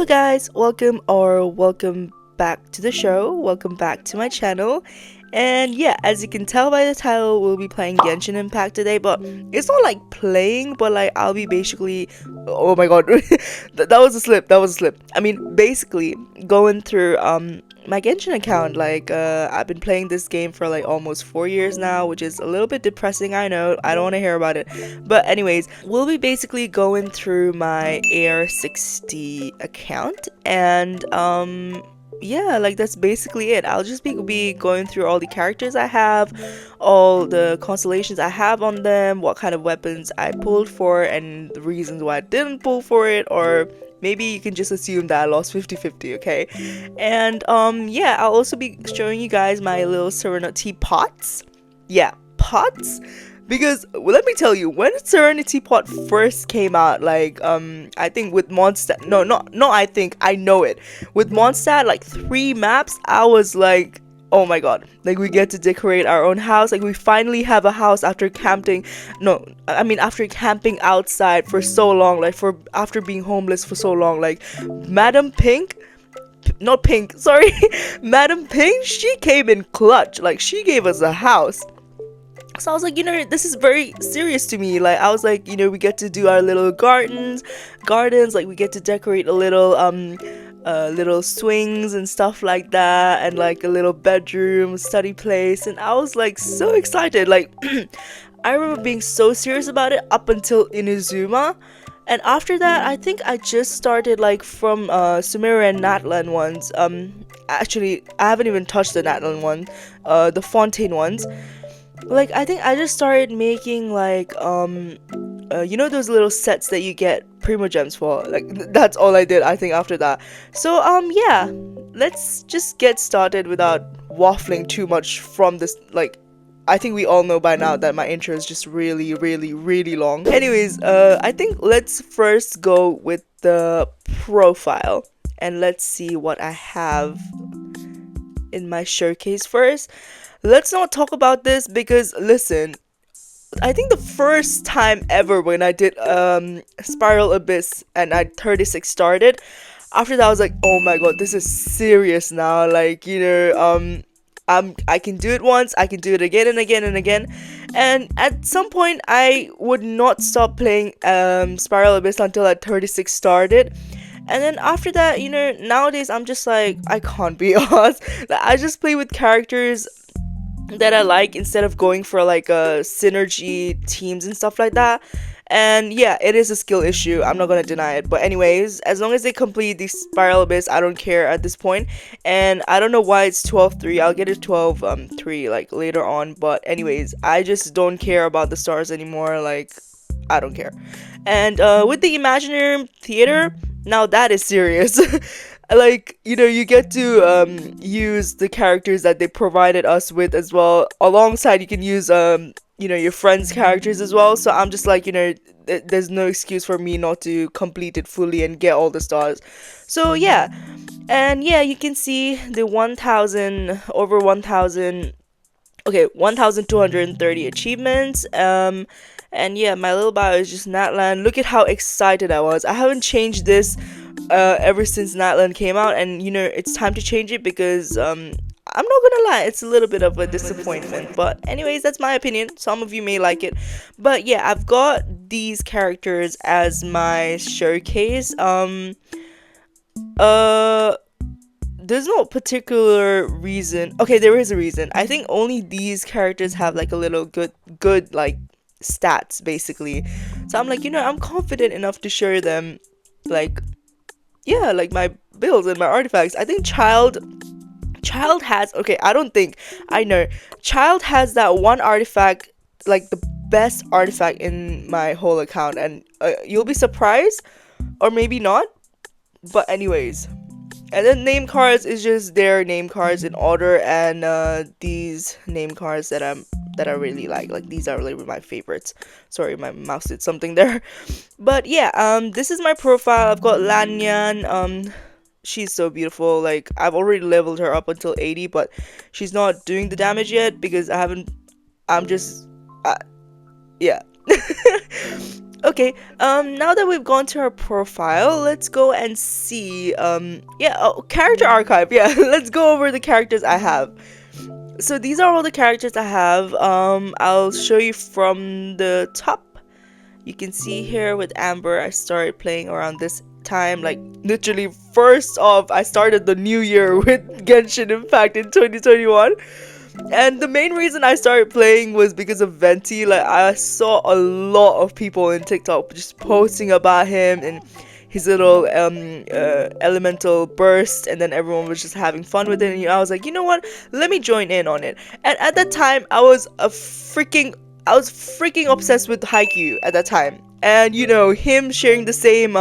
Hello guys, welcome back to the show. Welcome back to my channel. And yeah, as you can tell by the title, we'll be playing Genshin Impact today, but it's not like playing, but like I'll be basically, oh my god, that was a slip, I mean, basically going through my Genshin account. Like I've been playing this game for like almost 4 years now, which is a little bit depressing, I know. I don't want to hear about it. But anyways, we'll be basically going through my AR60 account, and yeah, like that's basically it. I'll just be going through all the characters I have, all the constellations I have on them, what kind of weapons I pulled for, and the reasons why I didn't pull for it, or maybe you can just assume that I lost 50-50, okay? And yeah, I'll also be showing you guys my little Serenity pots. Yeah, pots. Because let me tell you, when Serenity Pot first came out, like I think with Mondstadt, no, I know it. With Mondstadt, like 3 maps, I was like, oh my god, like we get to decorate our own house. Like we finally have a house after camping. No, I mean after camping outside for so long, like after being homeless for so long. Like Madam Pink, not Pink, sorry, Madam Pink, she came in clutch. Like she gave us a house. So I was like, this is very serious to me. Like I was like, we get to do our little gardens, like we get to decorate a little swings and stuff like that, and like a little bedroom, study place, and I was like so excited. Like I remember being so serious about it up until Inazuma. And after that, I think I just started like from Sumeru and Natlan ones. Actually, I haven't even touched the Natlan one, the Fontaine ones. Like I think I just started making like those little sets that you get primogems for. Like that's all I did, I think, after that. So yeah, let's just get started without waffling too much from this. Like I think we all know by now that my intro is just really long. Anyways, I think let's first go with the profile, and let's see what I have in my showcase first. Let's not talk about this because listen, I think the first time ever when I did Spiral Abyss and I 36 started, after that I was like, oh my god, this is serious now. Like I can do it once, I can do it again and again and again, and at some point I would not stop playing Spiral Abyss until I 36 started. And then after that, nowadays I'm just like, I can't be arsed. I just play with characters that I like instead of going for like synergy teams and stuff like that. And yeah, it is a skill issue, I'm not gonna deny it. But anyways, as long as they complete the Spiral Abyss, I don't care at this point. And I don't know why it's 12-3. I'll get it 12-3 like later on. But anyways, I just don't care about the stars anymore. Like I don't care. And with the Imaginary Theater, now that is serious. Like you get to use the characters that they provided us with as well. Alongside, you can use your friends' characters as well. So I'm just like, there's no excuse for me not to complete it fully and get all the stars. So yeah, and yeah, you can see the 1,000 over 1,000. Okay, 1,230 achievements. And yeah, my little bio is just Natlan. Look at how excited I was. I haven't changed this ever since Natlan came out, and it's time to change it because I'm not gonna lie, it's a little bit of a disappointment. But anyways, that's my opinion. Some of you may like it, but yeah, I've got these characters as my showcase. There's no particular reason. Okay, there is a reason. I think only these characters have like a little good like stats basically. So I'm like, I'm confident enough to share them. Like yeah, like my builds and my artifacts. I think Child has, okay, I know Child has that one artifact, like the best artifact in my whole account, and you'll be surprised, or maybe not, but anyways. And then name cards is just their name cards in order, and these name cards that I really like these are really my favorites. Sorry, my mouse did something there. But yeah, this is my profile. I've got Lanyan. She's so beautiful. Like I've already leveled her up until 80, but she's not doing the damage yet because I'm just yeah. Okay, now that we've gone to our profile, let's go and see, yeah, oh, character archive, yeah, let's go over the characters I have. So these are all the characters I have. I'll show you from the top. You can see here with Amber, I started playing around this time, like literally first off, I started the new year with Genshin Impact in 2021. And the main reason I started playing was because of Venti. Like, I saw a lot of people in TikTok just posting about him and his little elemental burst, and then everyone was just having fun with it. And I was like, you know what? Let me join in on it. And at that time, I was freaking obsessed with Haikyuu at that time. And him sharing the same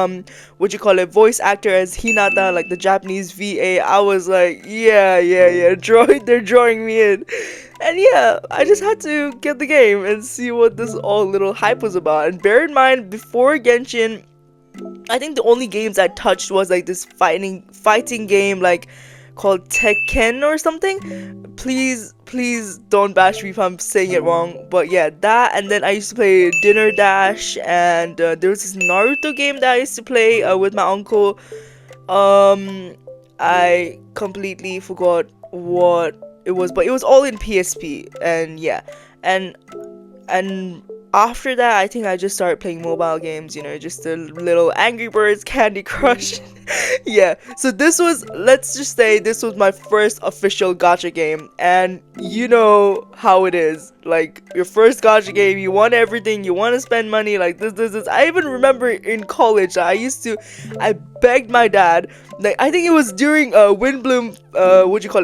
voice actor as Hinata, like the Japanese VA. I was like, yeah, they're drawing me in. And yeah, I just had to get the game and see what this all little hype was about. And bear in mind, before Genshin, I think the only games I touched was like this fighting game like called Tekken or something. Please don't bash me if I'm saying it wrong. But yeah, that, and then I used to play Dinner Dash, and there was this Naruto game that I used to play with my uncle. I completely forgot what it was, but it was all in PSP, and yeah, and after that, I think I just started playing mobile games, just the little Angry Birds, Candy Crush. Yeah, so let's just say this was my first official gacha game, and you know how it is. Like, your first gacha game, you want everything, you want to spend money, like this. I even remember in college, I begged my dad, like, I think it was during Windbloom,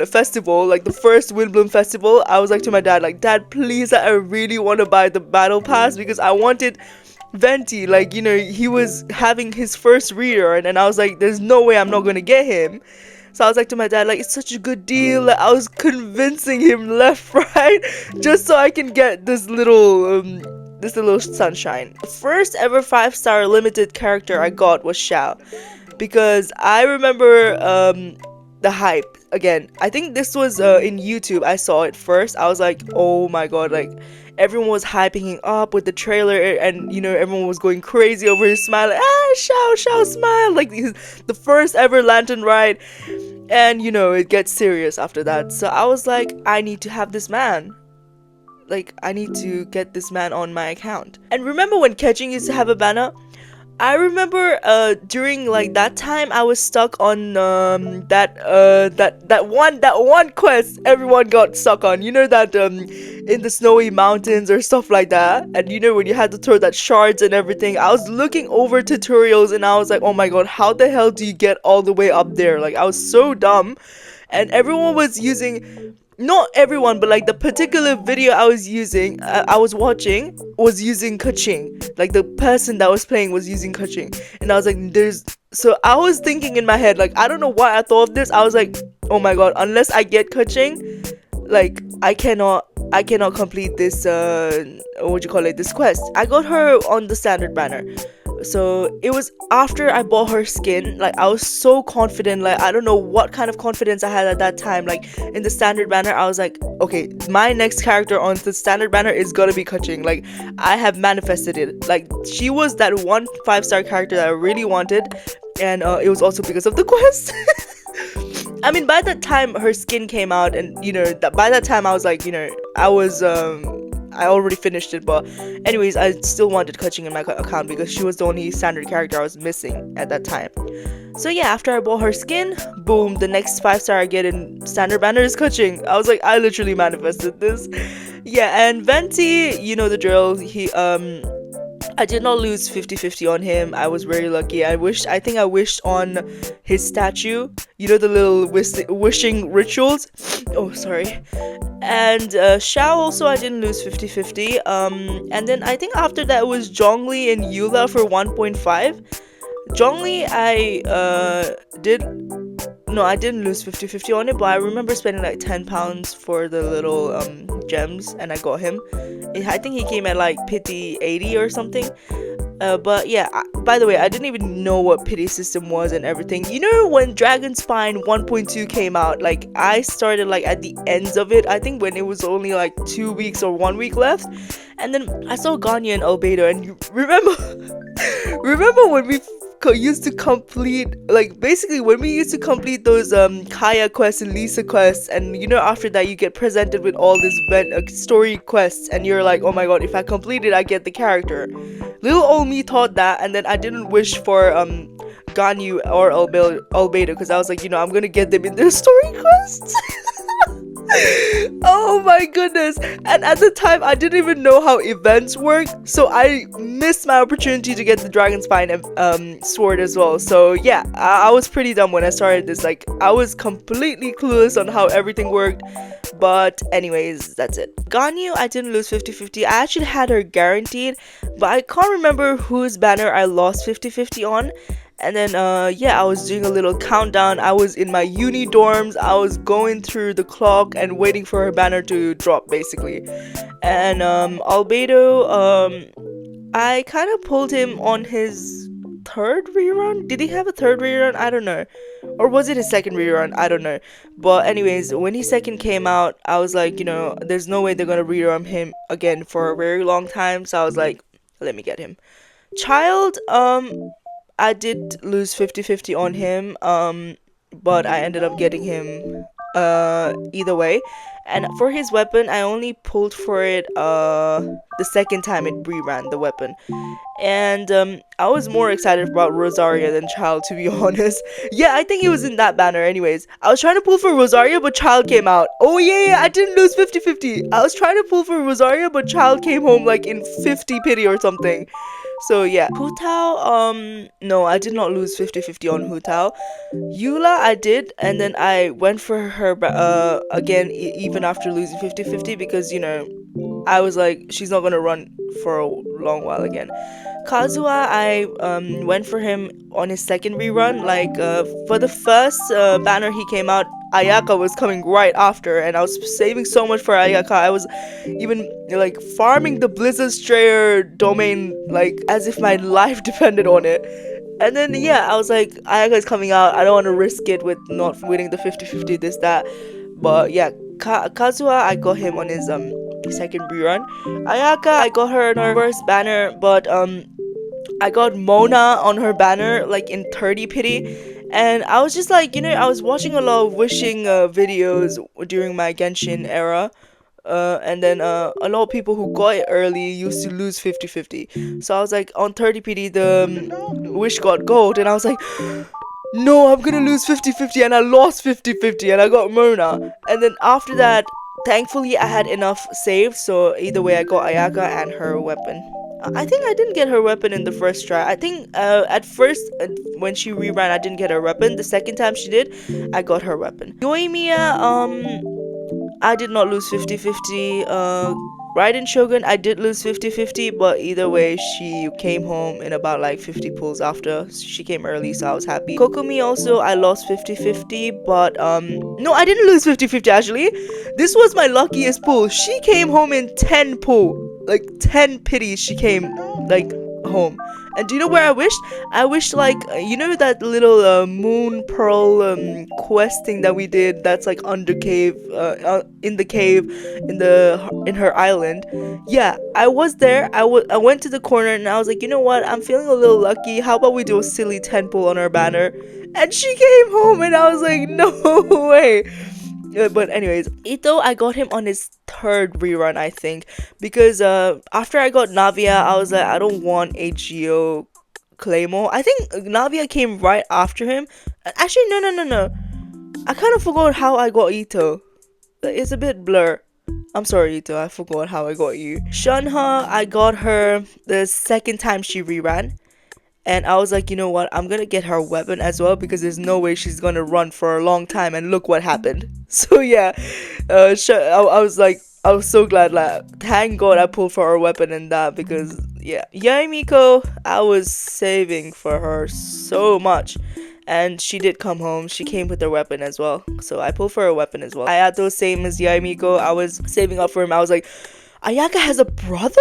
festival, like the first Windbloom festival. I was like to my dad, like, Dad, please, I really want to buy the battle pass because I wanted Venti, like, he was having his first reader, and I was like, there's no way I'm not gonna get him. So I was like to my dad, like, it's such a good deal. Like, I was convincing him left, right, just so I can get this little sunshine. The first ever 5-star limited character I got was Xiao, because I remember the hype. Again, I think this was in YouTube. I saw it first. I was like, oh my god, like, everyone was hyping him up with the trailer, and everyone was going crazy over his smile, like, Xiao smile, like the first ever lantern ride. And it gets serious after that. So I was like, I need to have this man. Like, I need to get this man on my account. And remember when Catching used to have a banner? I remember during like that time I was stuck on that one quest everyone got stuck on. That in the snowy mountains or stuff like that. And when you had to throw that shards and everything, I was looking over tutorials and I was like, oh my god, how the hell do you get all the way up there? Like, I was so dumb. And everyone was using, not everyone, but like the particular video I was watching was using Kaching. Like, the person that was playing was using Kaching. And I was like, so I was thinking in my head, like, I don't know why I thought of this. I was like, oh my god, unless I get Kaching, like, I cannot complete this this quest. I got her on the standard banner. So it was after I bought her skin. Like, I was so confident. Like, I don't know what kind of confidence I had at that time. Like, in the standard banner, I was like, okay, my next character on the standard banner is gonna be Kaching. Like, I have manifested it. Like, she was that one 5-star character that I really wanted, and it was also because of the quest. I mean, by that time her skin came out, and by that time I was like, I already finished it, but anyways, I still wanted Kaching in my account because she was the only standard character I was missing at that time. So yeah, after I bought her skin, boom, the next 5-star I get in standard banner is Kaching. I was like, I literally manifested this. Yeah, and Venti, you know the drill. I did not lose 50-50 on him. I was very lucky. I think I wished on his statue. The little wishing rituals. Oh, sorry. And Xiao also, I didn't lose 50-50. And then I think after that was Zhongli and Eula for 1.5. Zhongli, I didn't lose 50-50 on it, but I remember spending like £10 for the little gems, and I got him. I think he came at like pity 80 or something. But yeah, by the way, I didn't even know what pity system was and everything. You know, when Dragon Spine 1.2 came out, like I started like at the ends of it, I think when it was only like 2 weeks or 1 week left. And then I saw Ganya and Albedo, and you remember remember when we used to complete, like basically when we used to complete those Kaya quests and Lisa quests, and you know, after that you get presented with all these story quests, and you're like, oh my god, if I complete it I get the character. Little old me thought that, and then I didn't wish for Ganyu or Albedo because I was like, you know, I'm gonna get them in their story quests. Oh my goodness. And at the time I didn't even know how events work, so I missed my opportunity to get the Dragon Spine sword as well. So yeah, I was pretty dumb when I started this. Like, I was completely clueless on how everything worked. But anyways, that's it. Ganyu, I didn't lose 50-50. I actually had her guaranteed, but I can't remember whose banner I lost 50-50 on. And then yeah, I was doing a little countdown. I was in my uni dorms. I was going through the clock and waiting for her banner to drop, basically. And Albedo, I kind of pulled him on his third rerun. Did he have a third rerun? I don't know. Or was it his second rerun? I don't know. But anyways, when his second came out, I was like, you know, there's no way they're gonna rerun him again for a very long time. So I was like, let me get him. Child, I did lose 50-50 on him, but I ended up getting him either way. And for his weapon, I only pulled for it the second time it reran the weapon. And I was more excited about Rosaria than Child, to be honest. Yeah, I think he was in that banner anyways. I was trying to pull for Rosaria, but Child came out. Oh yeah, I didn't lose 50-50. I was trying to pull for Rosaria, but Child came home like in 50 pity or something. So yeah, Hu Tao, no, I did not lose 50-50 on Hu Tao. Eula, I did, and then I went for her again, even after losing 50-50, because, you know, I was like, she's not gonna run for a long while again. Kazuha, I went for him on his second rerun. Like, for the first banner he came out, Ayaka was coming right after, and I was saving so much for Ayaka. I was even like farming the Blizzard Strayer domain like as if my life depended on it. And then yeah, I was like, Ayaka is coming out, I don't want to risk it with not winning the 50-50 this that. But yeah, Kazuha, I got him on his second rerun. Ayaka, I got her on her first banner, but I got Mona on her banner like in 30 pity. And I was just like, you know, I was watching a lot of wishing videos during my Genshin era. And then a lot of people who got it early used to lose 50-50. So I was like, on 30 pity the wish got gold, and I was like, no, I'm gonna lose 50-50, and I lost 50-50, and I got Mona. And then after that, thankfully I had enough saved, so either way I got Ayaka and her weapon. I think I didn't get her weapon in the first try. I think at first when she reran I didn't get her weapon. The second time she did, I got her weapon. Yoimiya, I did not lose 50-50. Raiden Shogun, I did lose 50-50, but either way, she came home in about like 50 pulls after. She came early, so I was happy. Kokumi also, I lost 50-50, but no, I didn't lose 50-50 actually. This was my luckiest pull. She came home in 10 pull. Like 10 pities she came like home. And do you know where I wished? I wished like, you know that little moon pearl quest thing that we did that's like under cave, in the cave in her island. Yeah, I was there. I went to the corner and I was like, you know what, I'm feeling a little lucky, how about we do a silly 10 pull on our banner? And she came home and I was like, no way. But anyways, Ito, I got him on his third rerun, I think, because after I got Navia, I was like, I don't want a Geo Claymore. I think Navia came right after him. Actually, no. I kind of forgot how I got Ito. It's a bit blur. I'm sorry, Ito, I forgot how I got you. Shunha, I got her the second time she reran. And I was like, you know what, I'm gonna get her weapon as well, because there's no way she's gonna run for a long time, and look what happened. So yeah, I was so glad, like, thank god I pulled for her weapon and that, because yeah. Yaimiko, I was saving for her so much, and she did come home. She came with her weapon as well, so I pulled for her weapon as well. I had those same as Yaimiko. I was saving up for him. I was like, Ayaka has a brother?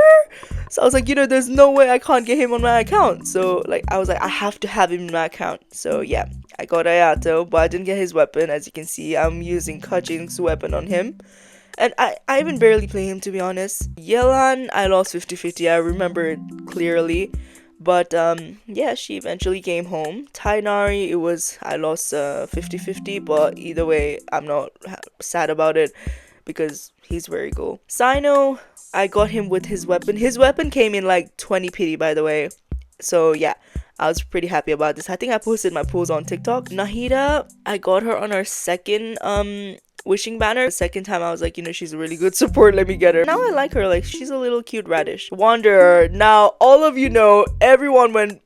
So I was like, there's no way I can't get him on my account. So like I was like, I have to have him in my account. So yeah, I got Ayato, but I didn't get his weapon. As you can see, I'm using Kajing's weapon on him. And I even barely play him, to be honest. Yelan, I lost 50-50. I remember it clearly. But yeah, she eventually came home. Tainari, I lost 50-50, but either way, I'm not sad about it because he's very cool. Sino, I got him with his weapon. His weapon came in like 20 pity, by the way. So yeah, I was pretty happy about this. I think I posted my pulls on TikTok. Nahida, I got her on our second wishing banner. The second time I was like, she's a really good support, let me get her. Now I like her, like she's a little cute radish. Wanderer, now all of you know, everyone went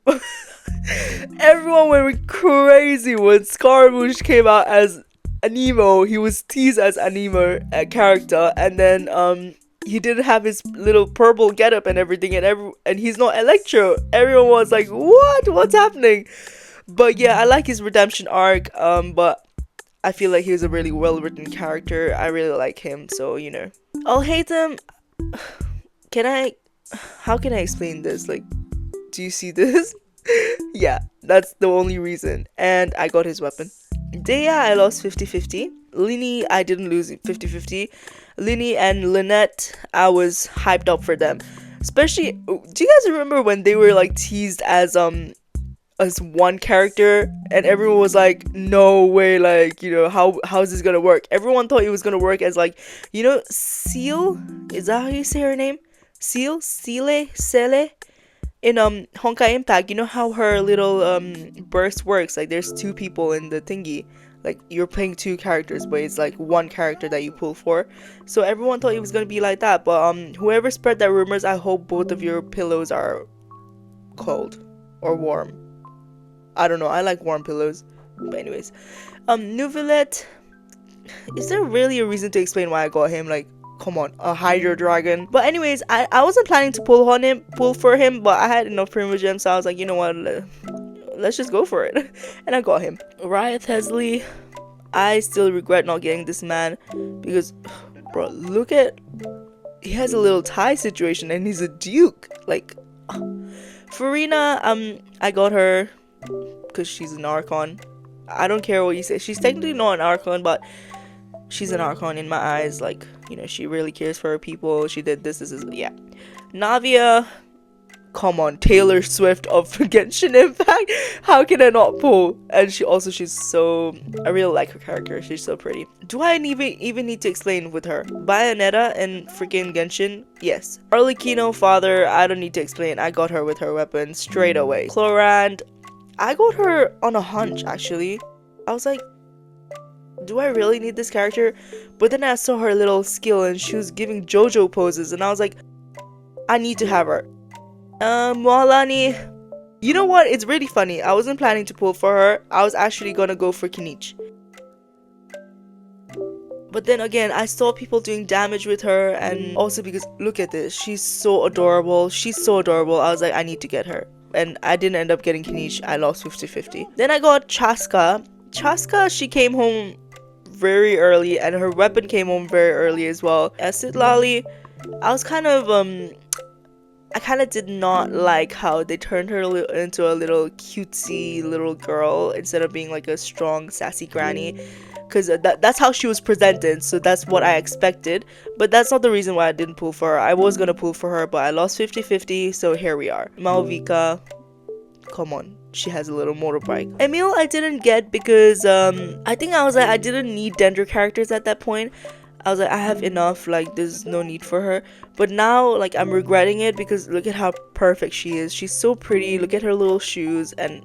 everyone went crazy when Scaramouche came out as Anemo. He was teased as Anemo character, and then he didn't have his little purple getup and everything, and he's not Electro. Everyone was like, what's happening? But yeah, I like his redemption arc, but I feel like he was a really well written character. I really like him, so I'll hate him. How can I explain this? Like, do you see this? Yeah, that's the only reason. And I got his weapon. Dea, I lost 50-50. Linny, I didn't lose 50-50. Linny and Lynette, I was hyped up for them. Especially, do you guys remember when they were like teased as one character, and everyone was like, no way, like, how's this gonna work? Everyone thought it was gonna work as like, Seal? Is that how you say her name? Sele in Honkai Impact. You know how her little burst works? Like there's two people in the thingy. Like you're playing two characters, but it's like one character that you pull for. So everyone thought it was gonna be like that. But whoever spread that rumors, I hope both of your pillows are cold or warm. I don't know. I like warm pillows. But anyways, Nuvillet. Is there really a reason to explain why I got him? Like, come on, a Hydro Dragon. But anyways, I wasn't planning to pull for him, but I had enough primogems, so I was like, you know what, let's just go for it. And I got him. Riot Hesley, I still regret not getting this man because, bro, look at, he has a little tie situation and he's a duke. Like, Farina, I got her because she's an Archon. I don't care what you say. She's technically not an Archon, but she's an Archon in my eyes. Like, she really cares for her people. She did this is, yeah. Navia, come on, Taylor Swift of Genshin Impact. How can I not pull? And she's so, I really like her character. She's so pretty. Do I even need to explain with her? Bayonetta and freaking Genshin? Yes. Arlecchino father, I don't need to explain. I got her with her weapon straight away. Chlorand, I got her on a hunch, actually. I was like, do I really need this character? But then I saw her little skill and she was giving JoJo poses and I was like, I need to have her. Moalani, you know what? It's really funny. I wasn't planning to pull for her. I was actually gonna go for Kinich. But then again, I saw people doing damage with her, and also because, look at this, she's so adorable. She's so adorable. I was like, I need to get her. And I didn't end up getting Kinich. I lost 50-50. Then I got Chaska. Chaska, she came home very early, and her weapon came home very early as well. Sitlali, I was kind of, I kind of did not like how they turned her into a little cutesy little girl instead of being like a strong, sassy granny. Because that's how she was presented, so that's what I expected. But that's not the reason why I didn't pull for her. I was gonna pull for her, but I lost 50-50, so here we are. Malvika, come on, she has a little motorbike. Emil I didn't get because I think I was like, I didn't need Dendro characters at that point. I was like, I have enough, like there's no need for her. But now, like, I'm regretting it because look at how perfect she is. She's so pretty. Look at her little shoes, and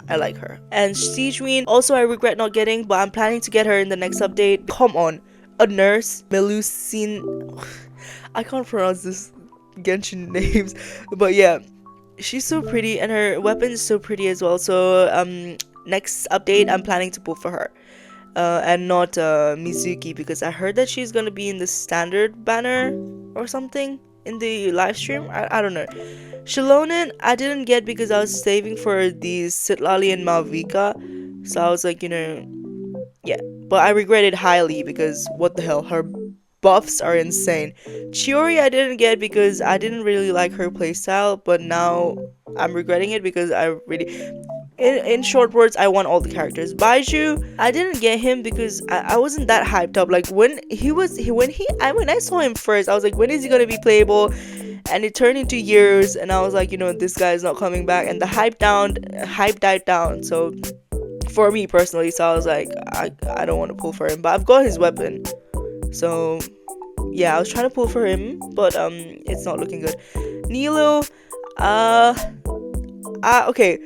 I like her. And Sigewienne, also I regret not getting, but I'm planning to get her in the next update. Come on, a nurse, Melusine. I can't pronounce this Genshin names, but yeah, she's so pretty, and her weapon is so pretty as well. So next update, I'm planning to pull for her. And not Mizuki, because I heard that she's gonna be in the standard banner or something in the live stream. I don't know. Shalonen, I didn't get because I was saving for these Sitlali and Malvika. So I was like, yeah. But I regret it highly because what the hell, her buffs are insane. Chiori I didn't get because I didn't really like her playstyle, but now I'm regretting it because I really, in short words, I want all the characters. Baiju, I didn't get him because I wasn't that hyped up. Like when I saw him first, I was like, when is he gonna be playable? And it turned into years, and I was like, this guy is not coming back, and the hype died down. So for me personally, so I was like, I don't want to pull for him, but I've got his weapon. So yeah, I was trying to pull for him, but it's not looking good. Nilo, okay.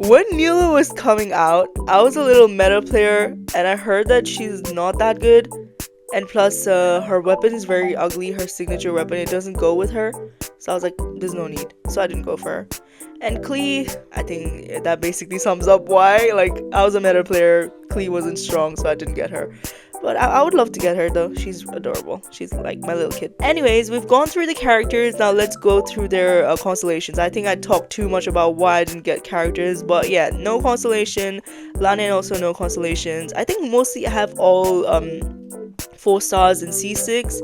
When Nilo was coming out, I was a little meta player, and I heard that she's not that good. And plus, her weapon is very ugly. Her signature weapon, it doesn't go with her. So I was like, there's no need. So I didn't go for her. And Kwii, I think that basically sums up why. Like, I was a meta player. Kwii wasn't strong, so I didn't get her. But I would love to get her though. She's adorable. She's like my little kid. Anyways, we've gone through the characters. Now let's go through their constellations. I think I talked too much about why I didn't get characters. But yeah, no constellation. Lanen also no constellations. I think mostly I have all 4 stars in C6.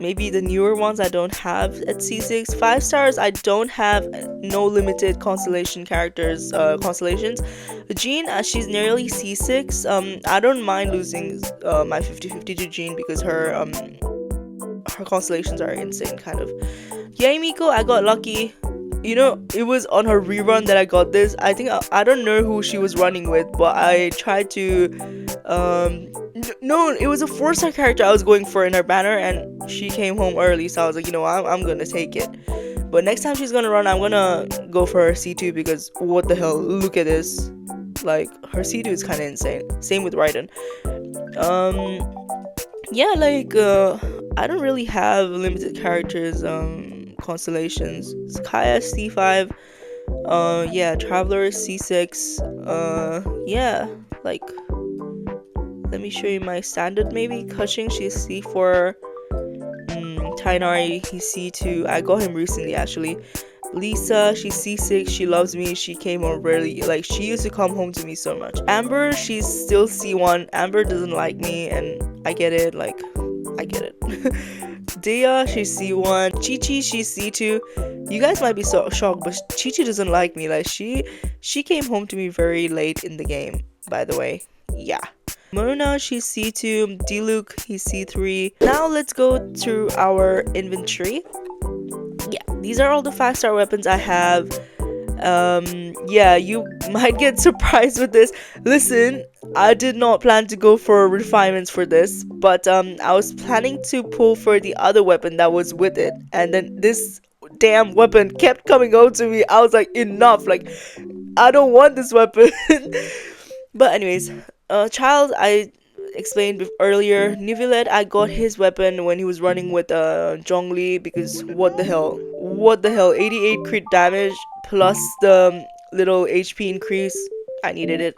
Maybe the newer ones I don't have at C6. 5 stars I don't have. No limited constellation characters constellations. Jean, she's nearly C6. I don't mind losing my 50-50 to Jean because her constellations are insane, kind of. Yay Miko, I got lucky. It was on her rerun that I got this. I think I don't know who she was running with, but I tried to no, it was a 4-star character I was going for in her banner, and she came home early, so I was like, I'm gonna take it. But next time she's gonna run, I'm gonna go for her C2 because what the hell, look at this. Like, her C2 is kind of insane. Same with Raiden. Yeah, like I don't really have limited characters constellations. Kaya C5. Yeah, Traveler C6. Yeah, like, let me show you my standard maybe. Kuching, she's C4. Tainari, he's C2. I got him recently actually. Lisa, she's C6. She loves me. She came home rarely. Like, she used to come home to me so much. Amber, she's still C1. Amber doesn't like me, and I get it. Like, I get it. Dea, she's C1. Chi-Chi, she's C2. You guys might be so shocked, but Chi-Chi doesn't like me. Like, she came home to me very late in the game, by the way. Yeah. Mona, she's C2. Diluc, he's C3. Now let's go through our inventory. Yeah, these are all the 5-star weapons I have. Yeah, you might get surprised with this. Listen, I did not plan to go for refinements for this, but I was planning to pull for the other weapon that was with it, and then this damn weapon kept coming out to me. I was like, enough, like, I don't want this weapon. But anyways, Child, I explained earlier. Nivelet, I got his weapon when he was running with Zhongli, because what the hell, 88 crit damage plus the little HP increase. I needed it.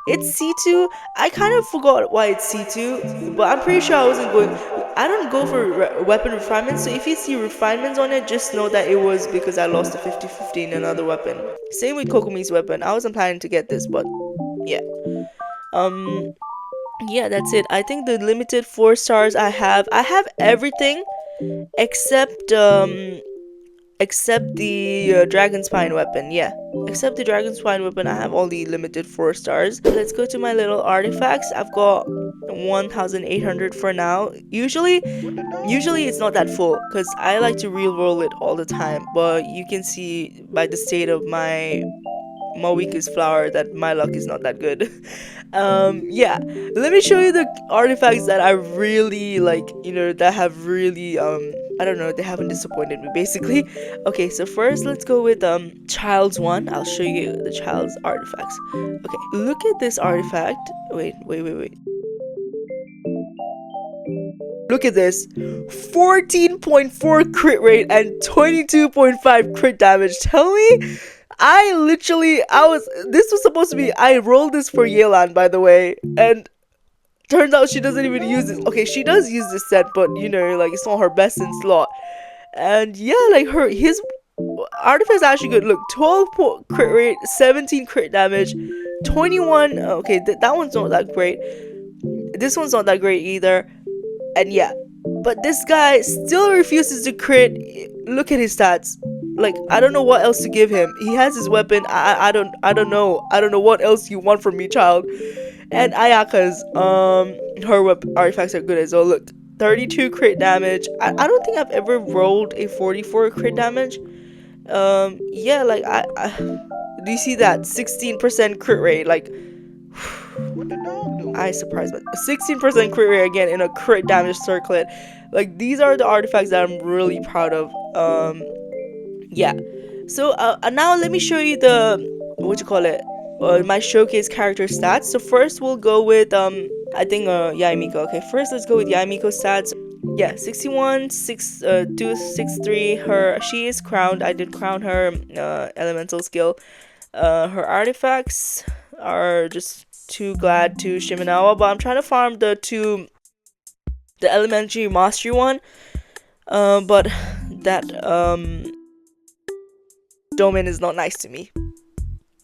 It's C2. I kind of forgot why it's C2, but I'm pretty sure I don't go for weapon refinements, so if you see refinements on it, just know that it was because I lost a 50-50 in another weapon. Same with Kokomi's weapon. I wasn't planning to get this, but yeah. Yeah, that's it. I think the limited 4 stars I have everything except the dragon spine weapon. Yeah, except the dragon spine weapon, I have all the limited 4 stars. Let's go to my little artifacts. I've got 1,800 for now. Usually it's not that full because I like to re-roll it all the time, but you can see by the state of my weakest flower that my luck is not that good. Yeah, let me show you the artifacts that I really like, that have really I don't know, they haven't disappointed me basically. Okay, so first let's go with Child's one. I'll show you the Child's artifacts. Okay, look at this artifact. Wait. Look at this. 14.4 crit rate and 22.5 crit damage. Tell me, this was supposed to be, I rolled this for Yelan, by the way, and turns out she doesn't even use this. Okay, she does use this set, but like, it's not her best in slot. And yeah, like, his artifact's actually good. Look, 12 crit rate, 17 crit damage, 21. Okay, that one's not that great. This one's not that great either. And yeah, but this guy still refuses to crit. Look at his stats. Like, I don't know what else to give him. He has his weapon. I don't know what else you want from me, child. And Ayaka's her artifacts are good as well. Look, 32 crit damage. I don't think I've ever rolled a 44 crit damage. Yeah, like I do you see that 16% crit rate? Like, I surprised by 16% crit rate again in a crit damage circlet. Like, these are the artifacts that I'm really proud of. Yeah. So now let me show you the what you call it, my showcase character stats. So first we'll go with I think Yaimiko. Okay, first let's go with Yaimiko stats. Yeah, 61, 263. She is crowned. I did crown her elemental skill. Her artifacts are just too glad to Shiminawa, but I'm trying to farm the elementary mastery one. But that domain is not nice to me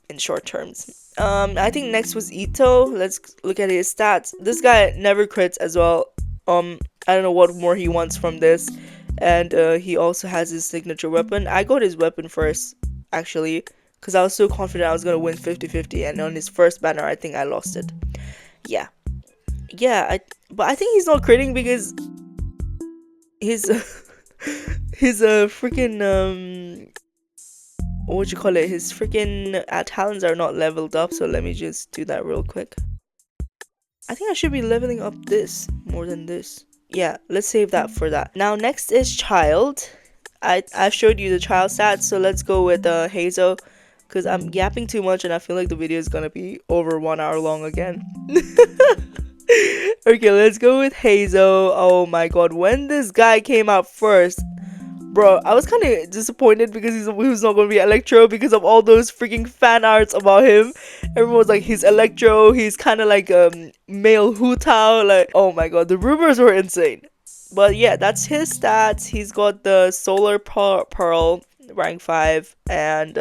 in short terms. I think next was Ito. Let's look at his stats. This guy never crits as well. I don't know what more he wants from this. And he also has his signature weapon. I got his weapon first, actually, because I was so confident I was gonna win 50-50, and on his first banner I think I lost it. Yeah, but I think he's not critting because his his freaking what you call it, his freaking talents are not leveled up. So let me just do that real quick. I think I should be leveling up this more than this. Yeah, let's save that for that. Now next is child. I showed you the child stats, so let's go with Hazel, because I'm yapping too much and I feel like the video is gonna be over 1 hour long again. Okay, let's go with Hazel. Oh my god, when this guy came out first, bro, I was kind of disappointed because he was not going to be Electro because of all those freaking fan arts about him. Everyone was like, he's Electro, he's kind of like male Hu Tao. Like, oh my god, the rumors were insane. But yeah, that's his stats. He's got the Solar Pearl, rank 5, and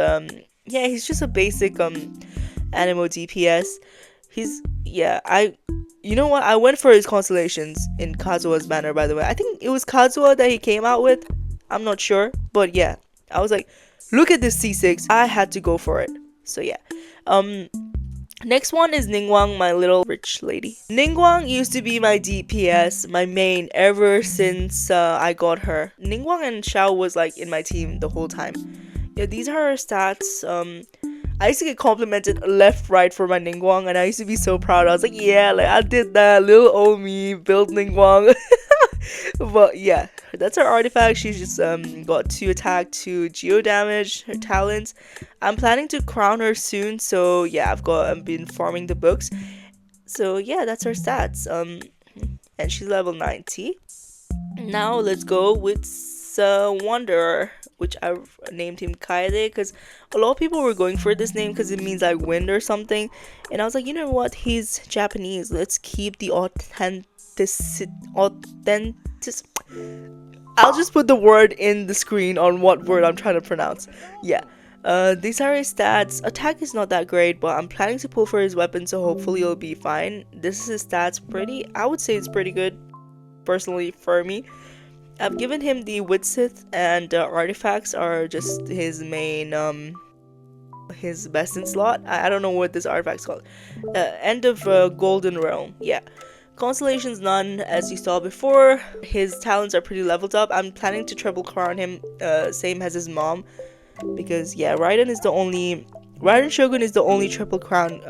yeah, he's just a basic Animo DPS. You know what? I went for his constellations in Kazuha's banner, by the way. I think it was Kazuha that he came out with. I'm not sure, but yeah, I was like, look at this C6. I had to go for it. So yeah. Next one is Ningguang, my little rich lady. Ningguang used to be my DPS, my main, ever since I got her. Ningguang and Xiao was like in my team the whole time. Yeah, these are her stats. I used to get complimented left, right for my Ningguang, and I used to be so proud. I was like, yeah, like I did that. Little old me built Ningguang. But yeah, that's her artifact. She's just got 2 attack, 2 geo damage, her talents. I'm planning to crown her soon, so yeah, I've been farming the books. So yeah, that's her stats. And she's level 90. Now let's go with Wanderer, which I've named him Kaede because a lot of people were going for this name because it means like wind or something, and I was like, you know what, he's Japanese, let's keep the authentic. I'll just put the word in the screen on what word I'm trying to pronounce. Yeah. These are his stats. Attack is not that great, but I'm planning to pull for his weapon, so hopefully it'll be fine. This is his stats. I would say it's pretty good, personally, for me. I've given him the Witsith, and artifacts are just his main, his best in slot. I don't know what this artifact's called. End of Golden Realm. Yeah. Constellations none, as you saw before. His talents are pretty leveled up. I'm planning to triple crown him, same as his mom, because yeah, Raiden Shogun is the only triple crown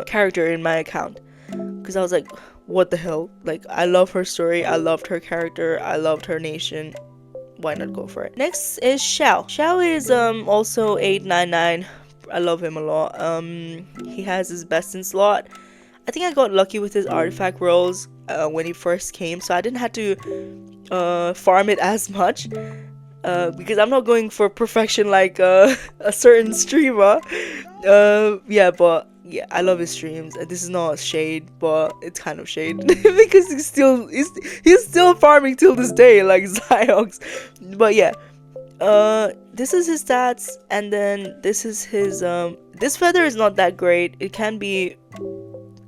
character in my account. Because I was like, what the hell? Like, I love her story, I loved her character, I loved her nation. Why not go for it? Next is Xiao. Xiao is also 899. I love him a lot. He has his best in slot. I think I got lucky with his artifact rolls when he first came, so I didn't have to farm it as much because I'm not going for perfection like a certain streamer. Yeah, but yeah, I love his streams. This is not shade, but it's kind of shade because he's still farming till this day, like Ziox. But yeah, this is his stats, and then this is his this feather is not that great. It can be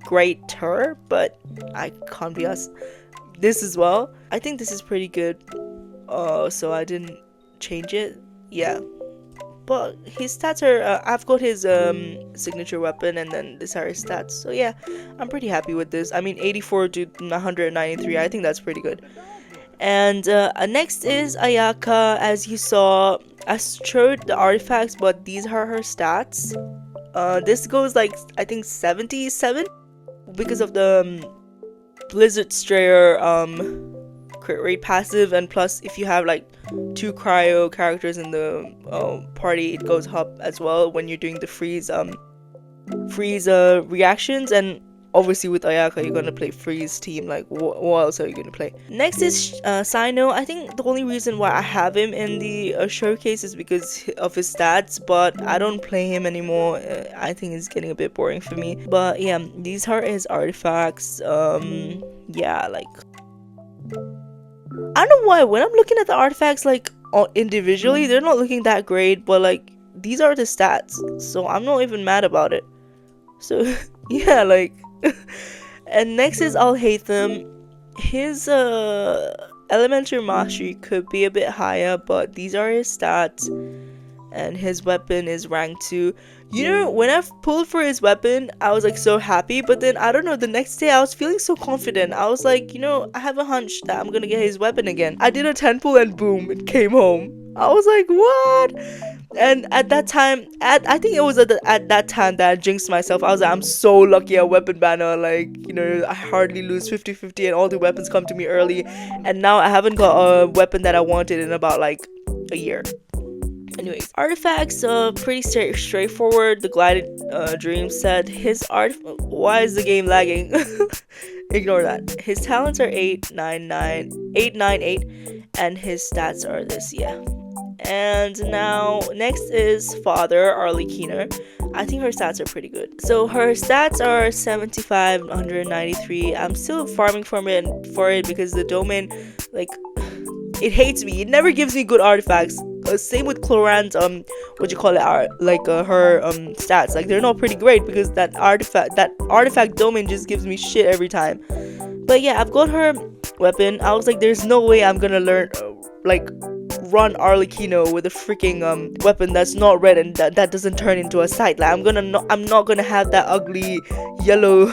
greater, but I can't be asked. this as well. I think this is pretty good. So I didn't change it. Yeah. But his stats are, I've got his signature weapon, and then these are his stats. So yeah, I'm pretty happy with this. I mean, 84 to 193, I think that's pretty good. And next is Ayaka. As you saw, I showed the artifacts, but these are her stats. This goes like, I think 77 because of the Blizzard Strayer crit rate passive, and plus if you have like 2 cryo characters in the party, it goes up as well when you're doing the freeze reactions. And obviously with Ayaka, you're gonna play freeze team. Like what else are you gonna play? Next is Sino. I think the only reason why I have him in the showcase is because of his stats, but I don't play him anymore. I think it's getting a bit boring for me. But yeah, these are his artifacts. Yeah, like, I don't know why when I'm looking at the artifacts like individually, they're not looking that great, but like these are the stats, so I'm not even mad about it. So yeah, like and next is I'll hate them. His elementary mastery could be a bit higher, but these are his stats, and his weapon is rank 2. You know, when I pulled for his weapon, I was like so happy, but then I don't know, the next day I was feeling so confident. I was like, you know, I have a hunch that I'm gonna get his weapon again. I did a 10 pull and boom, it came home. I was like, what? And at that time, I think it was at that time that I jinxed myself. I was like, I'm so lucky at weapon banner. Like, you know, I hardly lose 50-50 and all the weapons come to me early. And now I haven't got a weapon that I wanted in about like a year. Anyways, artifacts, pretty straightforward. The Glided Dream set. His why is the game lagging? Ignore that. His talents are 898, and his stats are this, yeah. And now, next is Father, Arlecchino. I think her stats are pretty good. So her stats are 75, 193. I'm still farming for it because the domain, like, it hates me. It never gives me good artifacts. Same with Cloran's her stats. Like, they're not pretty great because that artifact domain just gives me shit every time. But yeah, I've got her weapon. I was like, there's no way I'm gonna learn run Arlecchino with a freaking weapon that's not red and that doesn't turn into a sight. Like, I'm not gonna have that ugly yellow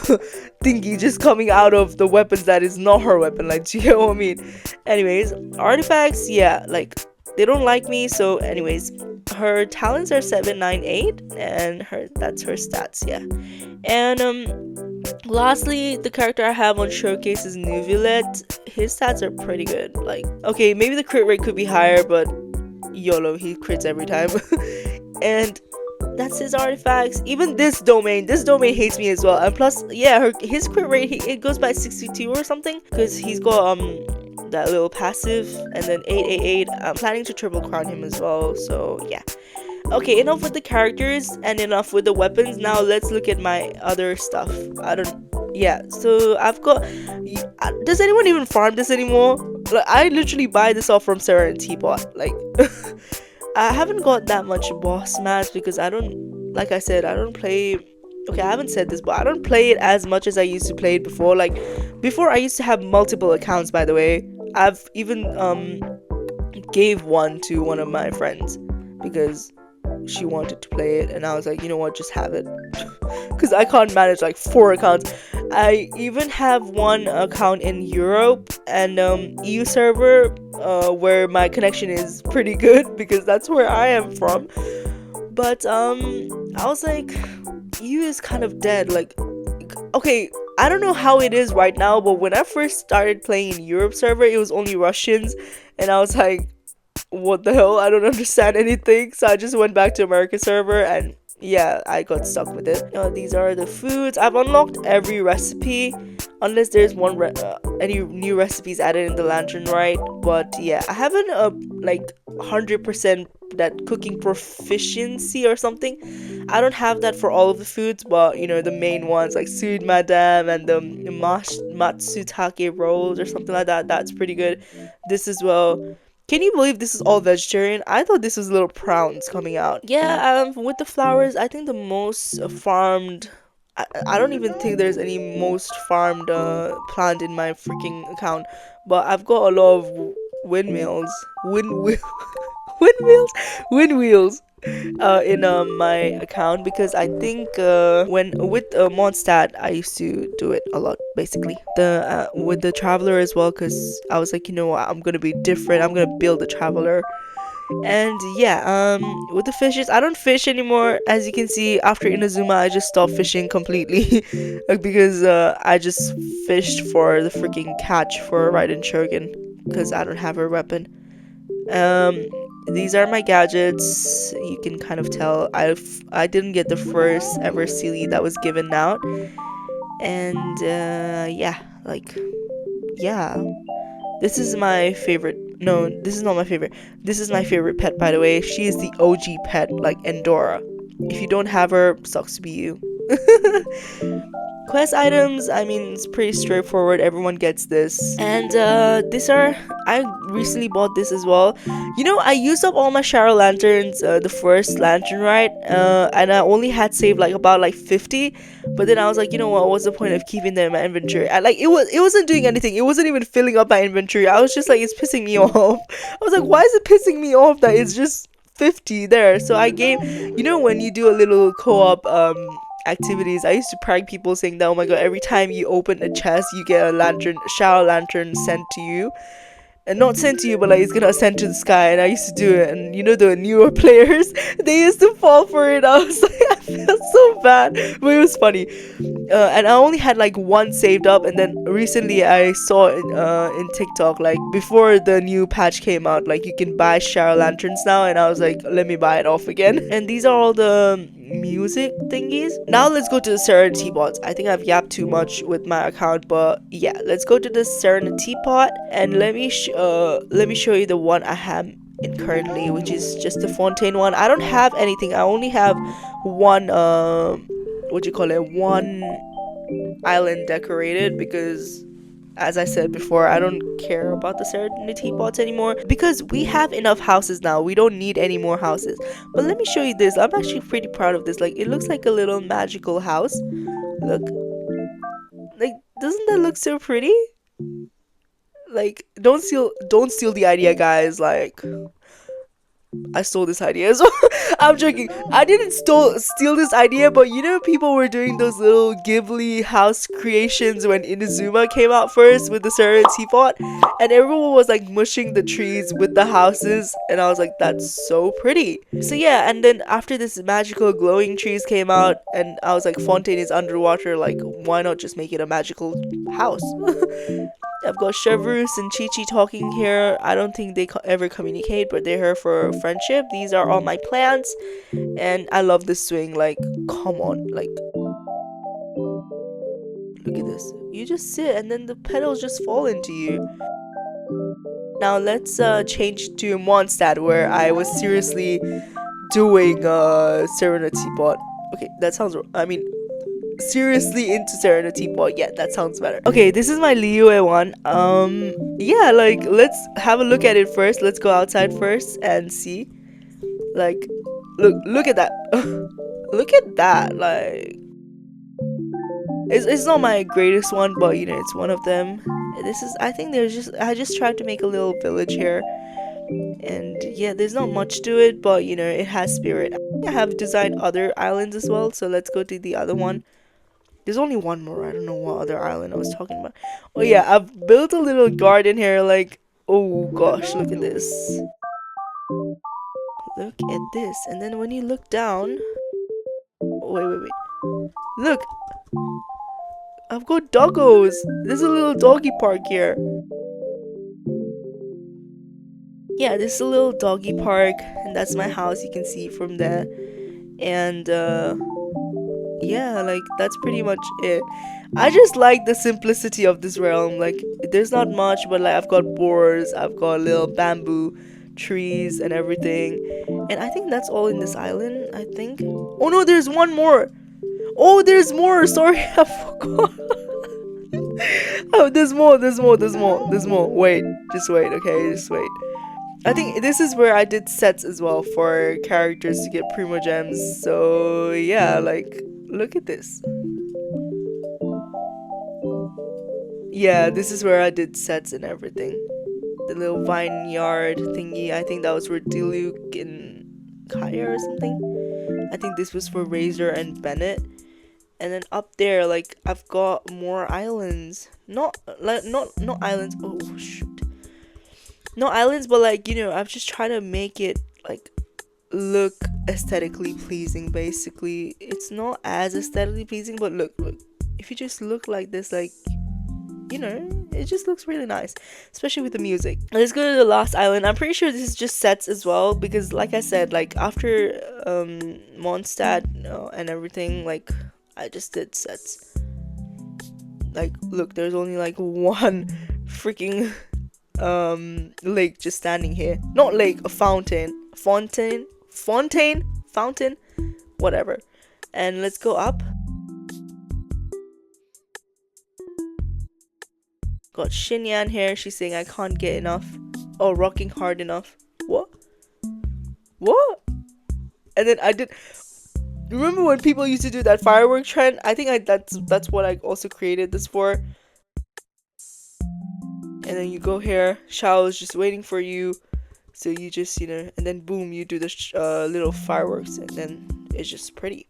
thingy just coming out of the weapons that is not her weapon. Like, do you get what I mean? Anyways, artifacts, yeah, like, they don't like me. So anyways, her talents are 798, and that's her stats, yeah. And lastly, the character I have on showcase is Nuvulet. His stats are pretty good. Like, okay, maybe the crit rate could be higher, but YOLO, he crits every time. And that's his artifacts. Even this domain hates me as well. And plus, yeah, his crit rate, it goes by 62 or something, because he's got that little passive, and then 888. I'm planning to triple crown him as well, so yeah. Okay, enough with the characters and enough with the weapons. Now let's look at my other stuff. So I've got, does anyone even farm this anymore? Like, I literally buy this off from Sarah and Teapot. Like, I haven't got that much boss match because I don't, like I said, I don't play. Okay, I haven't said this, but I don't play it as much as I used to play it before. Like, before I used to have multiple accounts, by the way. I've even gave one to one of my friends because she wanted to play it, and I was like, you know what, just have it. Because I can't manage like 4 accounts. I even have one account in Europe and EU server where my connection is pretty good because that's where I am from. But I was like, EU is kind of dead. Like, okay, I don't know how it is right now, but when I first started playing in Europe server, it was only Russians, and I was like, what the hell, I don't understand anything. So I just went back to America server, and yeah, I got stuck with it. These are the foods. I've unlocked every recipe unless there's any new recipes added in the lantern, right? But yeah, I haven't 100% that cooking proficiency or something. I don't have that for all of the foods, but you know, the main ones like Sud Madame and the Matsutake rolls or something like that, that's pretty good. This as well. Can you believe this is all vegetarian? I thought this was little prawns coming out. Yeah, with the flowers, I think the most farmed I don't even think there's any most farmed plant in my freaking account, but I've got a lot of windmills, windmills, windwheels in my account, because I think when with Mondstadt I used to do it a lot, basically the with the traveler as well, because I was like, you know what, I'm gonna be different, I'm gonna build a traveler. And yeah, with the fishes, I don't fish anymore. As you can see, after Inazuma, I just stopped fishing completely like, because I just fished for the freaking catch for Raiden Shogun, because I don't have her weapon. Um, these are my gadgets. You can kind of tell I didn't get the first ever Sealy that was given out, and yeah, like yeah. This is my favorite. No, this is not my favorite. This is my favorite pet, by the way. She is the OG pet, like Endora. If you don't have her, sucks to be you. Quest items, I mean, it's pretty straightforward. Everyone gets this. And these are, I recently bought this as well. You know, I used up all my shower lanterns, the first lantern, right? And I only had saved like about like 50. But then I was like, you know what? What's the point of keeping them in my inventory? Like it wasn't doing anything. It wasn't even filling up my inventory. I was just like, it's pissing me off. I was like, why is it pissing me off that it's just 50 there? So I gave, you know, when you do a little co-op activities, I used to prank people saying that, oh my god, every time you open a chest you get a lantern, shower lantern sent to you, and not sent to you, but like it's gonna ascend to the sky. And I used to do it, and you know, the newer players, they used to fall for it. I was like, I felt so bad, but it was funny. And I only had like one saved up, and then recently I saw it in TikTok, like before the new patch came out, like you can buy shower lanterns now, and I was like, let me buy it off again. And these are all the music thingies. Now let's go to the Serenity Pots. I think I've yapped too much with my account, but yeah, let's go to the Serenity Pot, and let me show you the one I have in currently, which is just the Fontaine one. I don't have anything. I only have one what you call it, one island decorated, because as I said before, I don't care about the Serenity Pots anymore, because we have enough houses now. We don't need any more houses. But let me show you this. I'm actually pretty proud of this. Like, it looks like a little magical house. Look, like, doesn't that look so pretty? Like, don't steal the idea, guys. Like, I stole this idea as well. I'm joking. I didn't steal this idea, but you know, people were doing those little Ghibli house creations when Inazuma came out first with the Serenity Pot, and everyone was like mushing the trees with the houses, and I was like, that's so pretty. So yeah, and then after this magical glowing trees came out, and I was like, Fontaine is underwater, like why not just make it a magical house? I've got Chevrus and Chi-Chi talking here. I don't think they ever communicate, but they're here for friendship. These are all my plants, and I love this swing. Like, come on, like, look at this. You just sit, and then the petals just fall into you. Now let's change to Mondstadt, where I was seriously doing Serenity Pot. Okay, that sounds. I mean, seriously into Serenity Pot. Yeah, that sounds better. Okay, this is my Liyue one. Yeah, like, let's have a look at it first. Let's go outside first and see. Like, look at that. Look at that. Like, it's not my greatest one, but you know, it's one of them. This is, I think I just tried to make a little village here. And yeah, there's not much to it, but you know, it has spirit. I have designed other islands as well, so let's go to the other one. There's only one more. I don't know what other island I was talking about. Oh yeah, I've built a little garden here. Like, oh gosh, look at this. Look at this. And then when you look down, wait. Look, I've got doggos. There's a little doggy park here. Yeah, this is a little doggy park, and that's my house. You can see from there. And yeah, like, that's pretty much it. I just like the simplicity of this realm. Like, there's not much, but like, I've got boars, I've got little bamboo trees and everything, and I think that's all in this island, I think. Oh no, there's one more. Oh, there's more. Sorry, I forgot. Oh, there's more. Wait, just wait. Okay, just wait. I think this is where I did sets as well for characters to get primogems. So yeah, like, look at this. yeah, this is where I did sets and everything. The little vineyard thingy. I think that was for Diluc and Kaya or something. I think this was for Razor and Bennett. And then up there, like, I've got more islands. Not islands. Oh shoot. Not islands, but like, you know, I'm just trying to make it like look aesthetically pleasing. Basically, it's not as aesthetically pleasing, but look. If you just look like this, like, you know, it just looks really nice, especially with the music. Let's go to the last island. I'm pretty sure this is just sets as well, because like I said, like after Mondstadt and everything, like I just did sets. Like, look, there's only like one freaking lake just standing here. Not lake, a fountain, whatever. And let's go up. Got Xinyan here. She's saying I can't get enough. Oh, rocking hard enough. What? And then I did. Remember when people used to do that firework trend? I think that's what I also created this for. And then you go here. Shao is just waiting for you. So you just, you know, and then boom, you do the little fireworks, and then it's just pretty.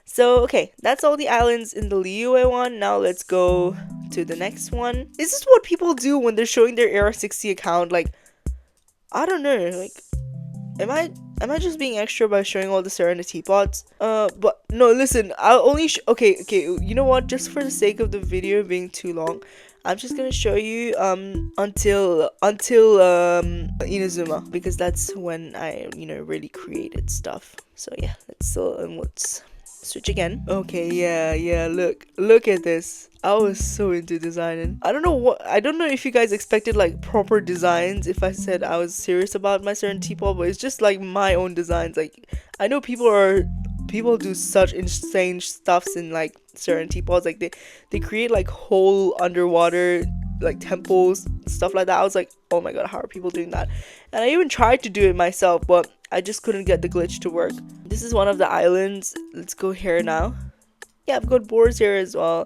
So, okay, that's all the islands in the Liyue one. Now let's go to the next one. Is this what people do when they're showing their AR60 account? Like, I don't know, like, am I just being extra by showing all the Serenity pots? But no, listen, I'll only okay, you know what? Just for the sake of the video being too long, I'm just gonna show you until Inazuma, because that's when I, you know, really created stuff. So yeah, let's switch again. Okay, yeah, look at this. I was so into designing. I don't know if you guys expected like proper designs if I said I was serious about my certain teapot, but it's just like my own designs. Like, I know people do such insane stuffs in like certain teapots. Like they create like whole underwater like temples, stuff like that. I was like, oh my god, how are people doing that? And I even tried to do it myself, but I just couldn't get the glitch to work. This is one of the islands. Let's go here now. Yeah, I've got boars here as well.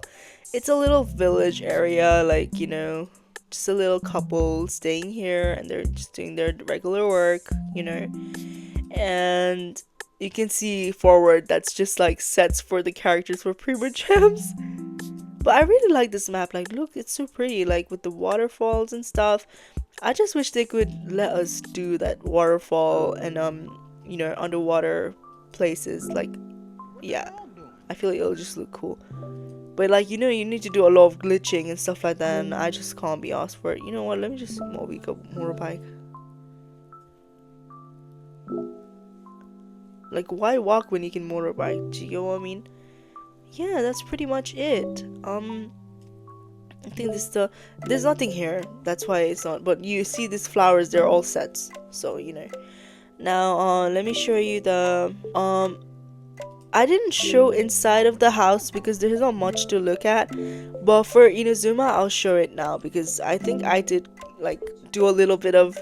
It's a little village area, like, you know, just a little couple staying here, and they're just doing their regular work, you know. And you can see forward, that's just like sets for the characters for primogems. But I really like this map. Like, look, it's so pretty, like with the waterfalls and stuff. I just wish they could let us do that waterfall and you know, underwater places. Like, yeah, I feel like it'll just look cool. But like, you know, you need to do a lot of glitching and stuff like that, and I just can't be asked for it. You know what, let me just Moby go motorbike. Like, why walk when you can motorbike? Do you know what I mean? Yeah, that's pretty much it. I think there's nothing here, that's why it's not. But you see these flowers, they're all sets, so you know. Now let me show you the I didn't show inside of the house because there's not much to look at, but for Inazuma I'll show it now, because I think I did like do a little bit of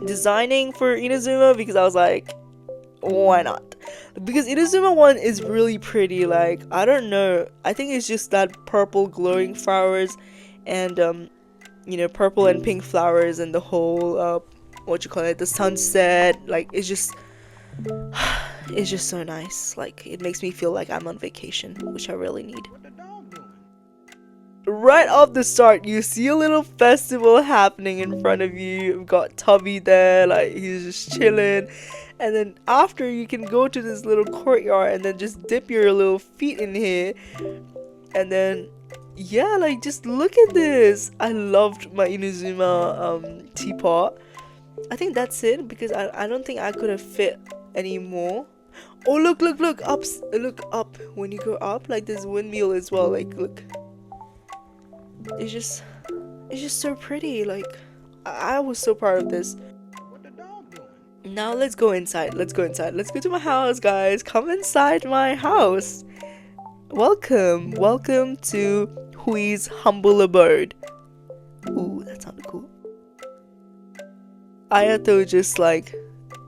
designing for Inazuma, because I was like, why not? Because Inazuma one is really pretty. Like, I don't know, I think it's just that purple glowing flowers and you know, purple and pink flowers, and the whole the sunset. Like, it's just so nice. Like, it makes me feel like I'm on vacation, which I really need. Right off the start, you see a little festival happening in front of you. You've got Tubby there, like, he's just chilling. And then after, you can go to this little courtyard and then just dip your little feet in here. And then, yeah, like, just look at this. I loved my Inazuma teapot. I think that's it, because I don't think I could have fit any more. Oh, look up, look up. When you go up, like, there's windmill as well. Like, look, it's just so pretty. Like, I was so proud of this. Now let's go inside. Let's go to my house, guys. Come inside my house. Welcome to Hui's humble abode. Ooh, that sounded cool. Ayato just like,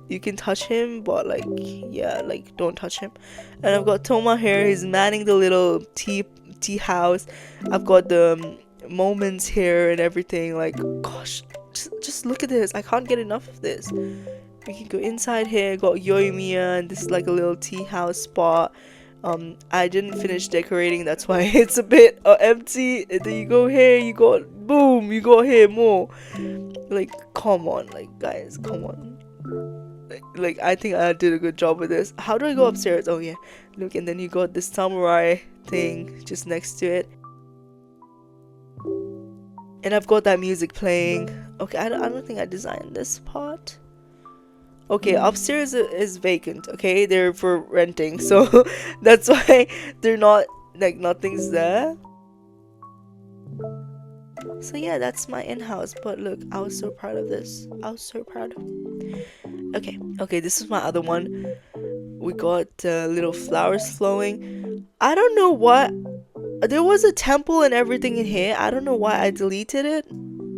you can touch him, but like, yeah, like, don't touch him. And I've got Toma here. He's manning the little tea house. I've got the moments here and everything. Like, gosh, just look at this. I can't get enough of this. We can go inside here. Got Yoimiya, and this is like a little tea house spot. I didn't finish decorating, that's why it's a bit empty. And then you go here, you got boom, you got here more. Like, come on, like, guys, come on. Like I think I did a good job with this. How do I go upstairs? Oh yeah, look, and then you got this samurai thing just next to it. And I've got that music playing. Okay, I don't think I designed this part. Okay, upstairs is vacant, okay? They're for renting, so that's why they're not, like, nothing's there. So yeah, that's my in-house, but look, I was so proud of this. I was so proud. Okay, this is my other one. We got little flowers flowing. I don't know what, there was a temple and everything in here. I don't know why I deleted it.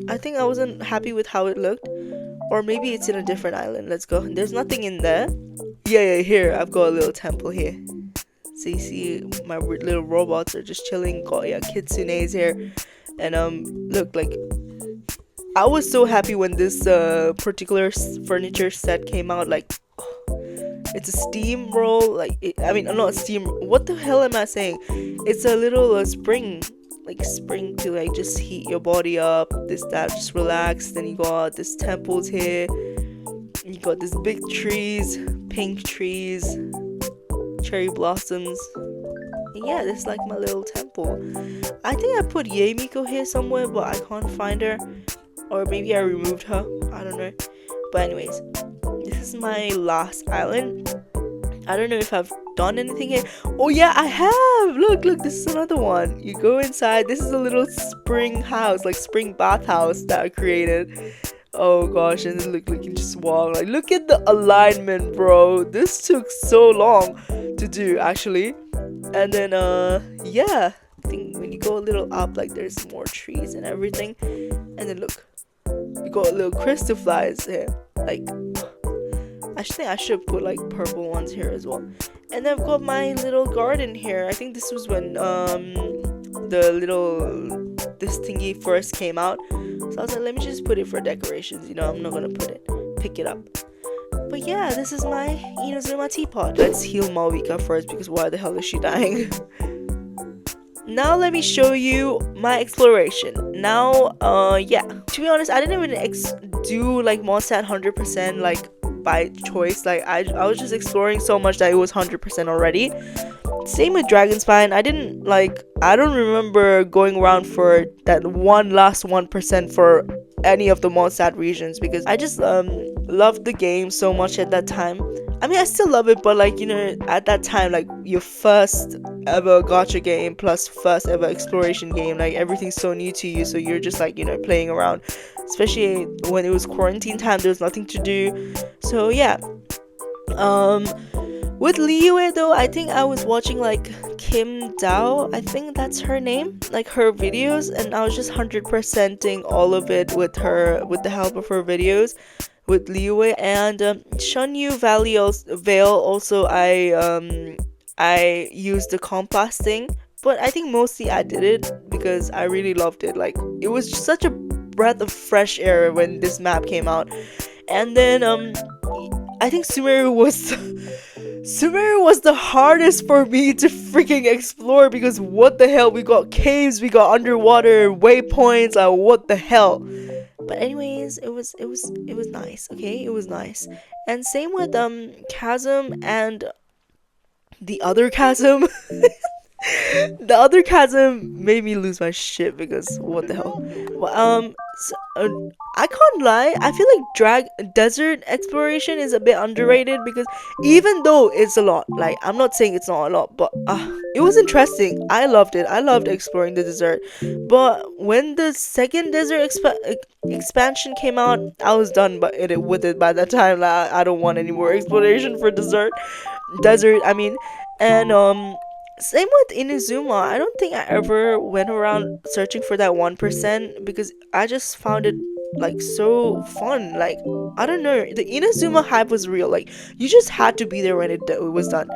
I think I wasn't happy with how it looked. Or maybe it's in a different island. Let's go. There's nothing in there. Yeah, here. I've got a little temple here. So you see my little robots are just chilling. Got, yeah, kitsune's here. And, look, like, I was so happy when this, particular furniture set came out. Like, it's a steam roll. Like, I mean, not steam. What the hell am I saying? It's a little spring. Like spring to like just heat your body up, this that, just relax. Then you got this temples here, you got this big trees, pink trees, cherry blossoms. And yeah, this is like my little temple. I think I put Yemiko here somewhere, but I can't find her, or maybe I removed her, I don't know. But anyways, this is my last island. I don't know if I've done anything here. Oh yeah, I have. Look, this is another one. You go inside. This is a little spring house, like spring bathhouse that I created. Oh gosh, and then look, you can just walk. Like, look at the alignment, bro. This took so long to do, actually. And then yeah, I think when you go a little up, like, there's more trees and everything. And then look, you got little crystal flies here. Like, I think I should put like purple ones here as well. And I've got my little garden here. I think this was when this thingy first came out. So I was like, let me just put it for decorations. You know, I'm not gonna pick it up. But yeah, this is my Inazuma teapot. Let's heal Malvika first, because why the hell is she dying? Now let me show you my exploration. Now, yeah. To be honest, I didn't even do like Mondstadt 100% like by choice. Like I was just exploring so much that it was 100% already. Same with Dragonspine. I don't remember going around for that last 1% for any of the Mondstadt regions, because I just loved the game so much at that time. I mean, I still love it, but like, you know, at that time, like, your first ever gacha game plus first ever exploration game, like, everything's so new to you, so you're just like, you know, playing around. Especially when it was quarantine time, there was nothing to do. So yeah. With Liyue though, I think I was watching like Kim Dao, I think that's her name, like her videos, and I was just 100%ing all of it with her, with the help of her videos. With Liyue and Shunyu Vale also I used the composting, but I think mostly I did it because I really loved it. Like, it was just such a breath of fresh air when this map came out. And then I think Sumeru was the hardest for me to freaking explore, because what the hell, we got caves, we got underwater waypoints, what the hell. But anyways, it was nice, okay? It was nice. And same with Chasm and the other Chasm. The other Chasm made me lose my shit, because what the hell. Well, I can't lie, I feel like desert exploration is a bit underrated, because even though it's a lot, like, I'm not saying it's not a lot, but it was interesting. I loved it. I loved exploring the desert. But when the second desert expansion came out, I was done with it by that time. Like, I don't want any more exploration for desert, I mean. And same with Inazuma. I don't think I ever went around searching for that 1%, because I just found it like so fun. Like, I don't know, the Inazuma hype was real. Like, you just had to be there when it was done.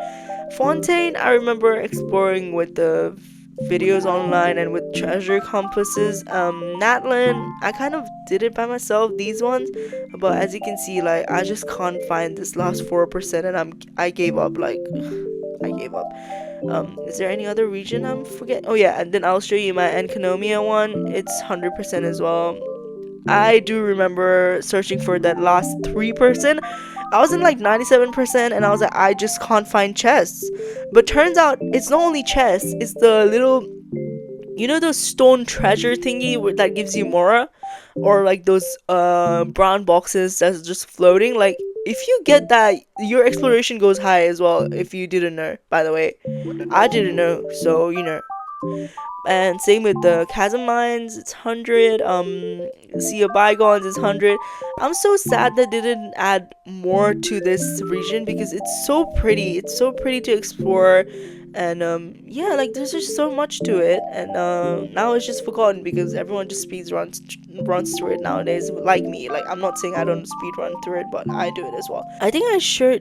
Fontaine, I remember exploring with the videos online and with treasure compasses. Natlin, I kind of did it by myself, these ones, but as you can see, like, I just can't find this last 4%, and I gave up. Like, I gave up. Is there any other region I'm forgetting? Oh yeah, and then I'll show you my Enconomia one. It's 100% as well. I do remember searching for that last 3%. I was in like 97%, and I was like, I just can't find chests. But turns out it's not only chests, it's the little, you know, those stone treasure thingy that gives you Mora, or like those brown boxes that's just floating. Like, if you get that, your exploration goes high as well. If you didn't know, by the way, I didn't know, so you know. And same with the chasm mines, it's 100. Sea of Bygones is 100. I'm so sad that they didn't add more to this region because it's so pretty. It's so pretty to explore, and yeah, like there's just so much to it, and now it's just forgotten because everyone just runs through it nowadays, like me. Like, I'm not saying I don't speed run through it, but I do it as well. I think I share.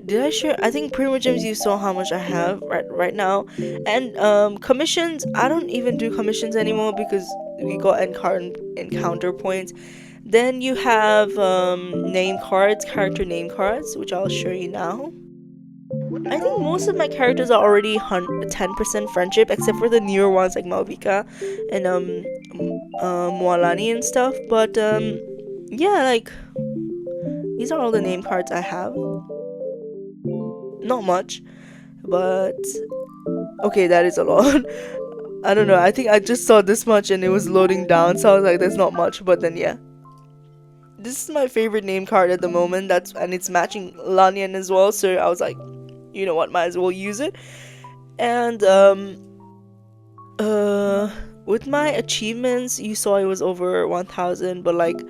I think primogems, you saw how much I have right now. And commissions, I don't even do commissions anymore because we got encounter points. Then you have name cards, character name cards, which I'll show you now. I think most of my characters are already 10% friendship, except for the newer ones like Malvika and Moalani and stuff. But yeah, like, these are all the name cards I have. Not much, but okay, that is a lot. I don't know, I think I just saw this much and it was loading down, so I was like, that's not much. But then yeah, this is my favorite name card at the moment. And it's matching Lanyan as well, so I was like, you know what, might as well use it. And with my achievements, you saw it was over 1,000, but like,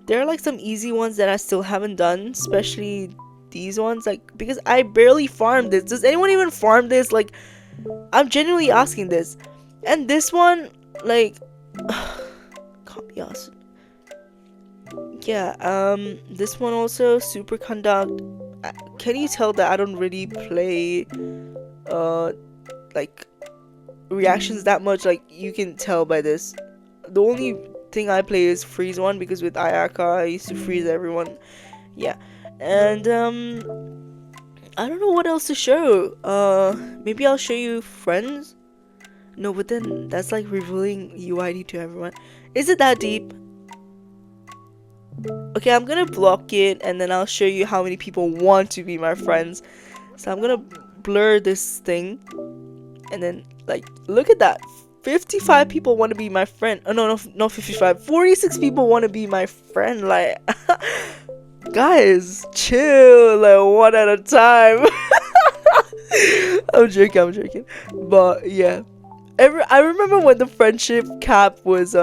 there are like some easy ones that I still haven't done, especially these ones, like, because I barely farmed this. Does anyone even farm this? Like, I'm genuinely asking this. And this one, like, can't be asked. Yeah, this one also, superconduct. Can you tell that I don't really play like reactions that much? Like, you can tell by this. The only thing I play is freeze one, because with Ayaka I used to freeze everyone. Yeah. And I don't know what else to show. Maybe I'll show you friends. No, but then that's like revealing UID to everyone. Is it that deep? Okay, I'm gonna block it, and then I'll show you how many people want to be my friends. So I'm gonna blur this thing, and then, like, look at that. 55 people want to be my friend. Oh no, not 55. 46 people want to be my friend. Like, guys, chill. Like, one at a time. I'm joking. But yeah, I remember when the friendship cap was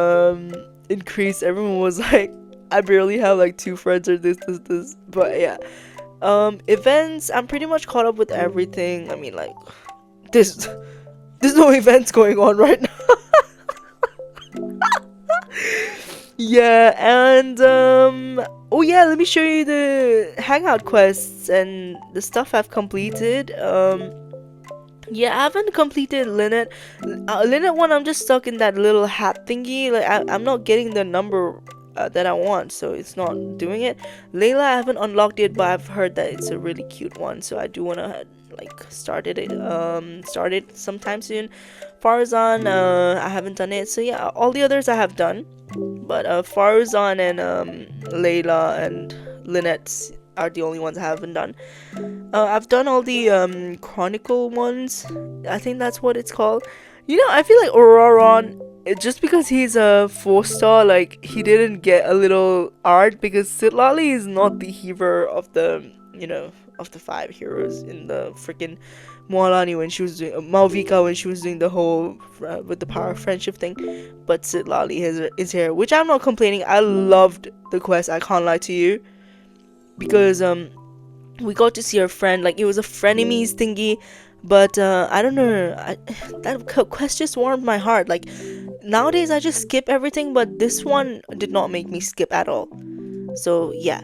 increased. Everyone was like, I barely have like 2 friends or this. But yeah, events, I'm pretty much caught up with everything. I mean, like, there's no events going on right now. Yeah, and oh yeah, let me show you the hangout quests and the stuff I've completed. Yeah, I haven't completed Lynette. Lynette one, I'm just stuck in that little hat thingy. Like, I'm not getting the number that I want, so it's not doing it. Layla, I haven't unlocked it, but I've heard that it's a really cute one, so I do wanna like start it sometime soon. Farzan, I haven't done it, so yeah, all the others I have done, but Farzan and Layla and Lynette are the only ones I haven't done. I've done all the chronicle ones. I think that's what it's called. You know, I feel like Auroron, just because he's a 4-star, like, he didn't get a little art, because Sitlali is not the hero of the, you know, of the 5 heroes in the freaking Moalani when she was doing Malvika when she was doing the whole with the power of friendship thing. But Sitlali is here, which I'm not complaining. I loved the quest, I can't lie to you, because we got to see our friend. Like, it was a frenemies thingy, but I don't know, that quest just warmed my heart. Like, nowadays I just skip everything, but this one did not make me skip at all. So yeah,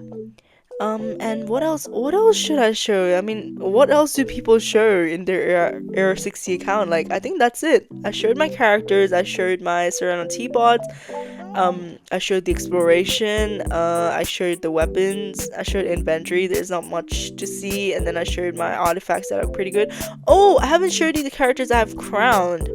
And what else? What else should I show? I mean, what else do people show in their AR60 account? Like, I think that's it. I showed my characters. I showed my Serrano teapots. I showed the exploration. I showed the weapons. I showed inventory. There's not much to see. And then I showed my artifacts that are pretty good. Oh, I haven't showed you the characters I've crowned.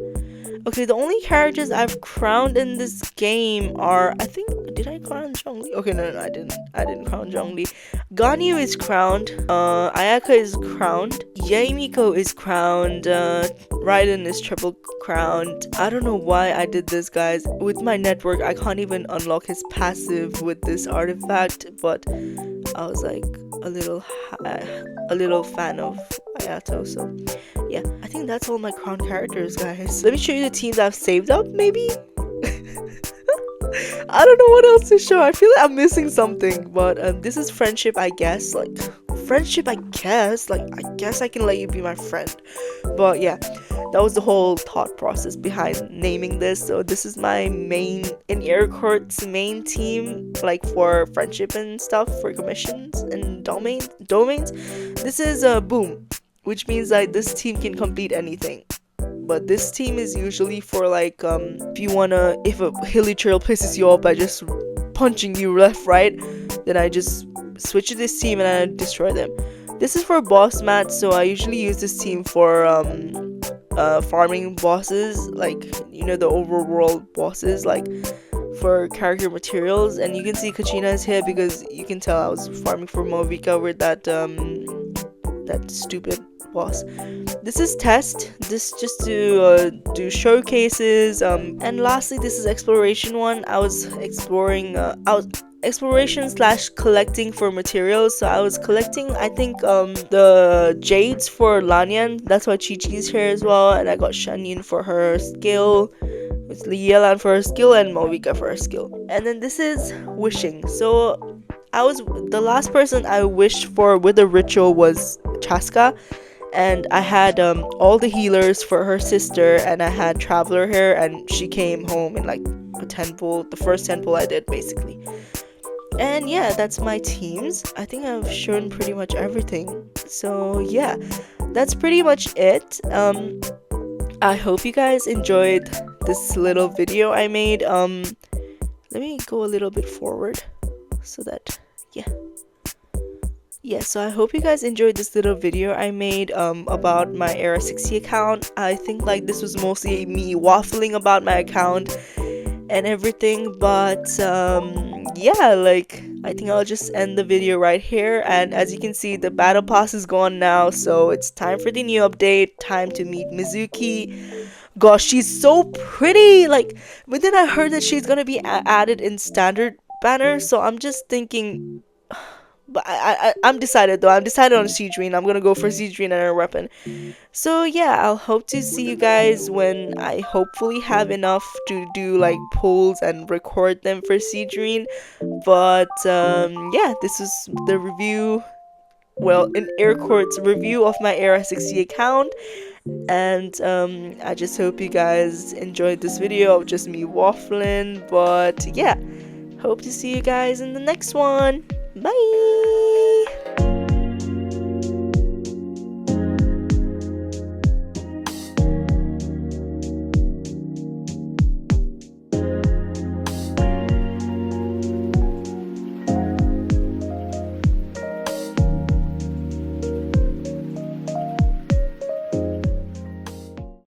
Okay, the only characters I've crowned in this game are, I think, did I crown Zhongli? Okay, no, I didn't. I didn't crown Zhongli. Ganyu is crowned. Ayaka is crowned. Yaemiko is crowned. Raiden is triple crowned. I don't know why I did this, guys. With my network, I can't even unlock his passive with this artifact, but I was like a little fan of Ayato, so yeah, I think that's all my crown characters, guys. Let me show you the teams I've saved up, maybe? I don't know what else to show. I feel like I'm missing something, but this is friendship, I guess. Like, friendship, I guess. Like, I guess I can let you be my friend. But yeah, that was the whole thought process behind naming this. So this is my main, in air quotes, main team, like for friendship and stuff, for commissions and domains. This is Boom, which means like this team can complete anything. But this team is usually for like if a hilly trail pisses you off by just punching you left, right, then I just switch to this team and I destroy them. This is for boss mats, so I usually use this team for farming bosses, like, you know, the overworld bosses, like for character materials. And you can see Kachina is here because you can tell I was farming for Movika with that stupid boss. This is test. This just to do showcases. And lastly, this is exploration one. I was exploring. Exploration slash collecting for materials. So I was collecting, I think, the jades for Lanyan. That's why Chi Chi's here as well. And I got Shanyin for her skill. It's Yelan for her skill and Movika for her skill. And then this is wishing. So the last person I wished for with a ritual was Chaska, and I had all the healers for her sister, and I had Traveler here, and she came home in like a temple, the first temple I did basically. And yeah, that's my teams. I think I've shown pretty much everything. So yeah, that's pretty much it. I hope you guys enjoyed this little video I made. Let me go a little bit forward so that so I hope you guys enjoyed this little video I made about my AR60 account. I think like this was mostly me waffling about my account and everything, but yeah, like I think I'll just end the video right here. And as you can see, the battle pass is gone now, so it's time for the new update. Time to meet Mizuki. Gosh, she's so pretty. Like, but then I heard that she's gonna be added in standard banner, so I'm just thinking. But I'm decided though. I'm decided on Sigewienne. I'm gonna go for Sigewienne and her weapon. So yeah, I'll hope to see you guys when I hopefully have enough to do like polls and record them for Sigewienne. But yeah, this is the review. Well, in air quotes, review of my AR60 account. And I just hope you guys enjoyed this video of just me waffling. But yeah, hope to see you guys in the next one. Bye!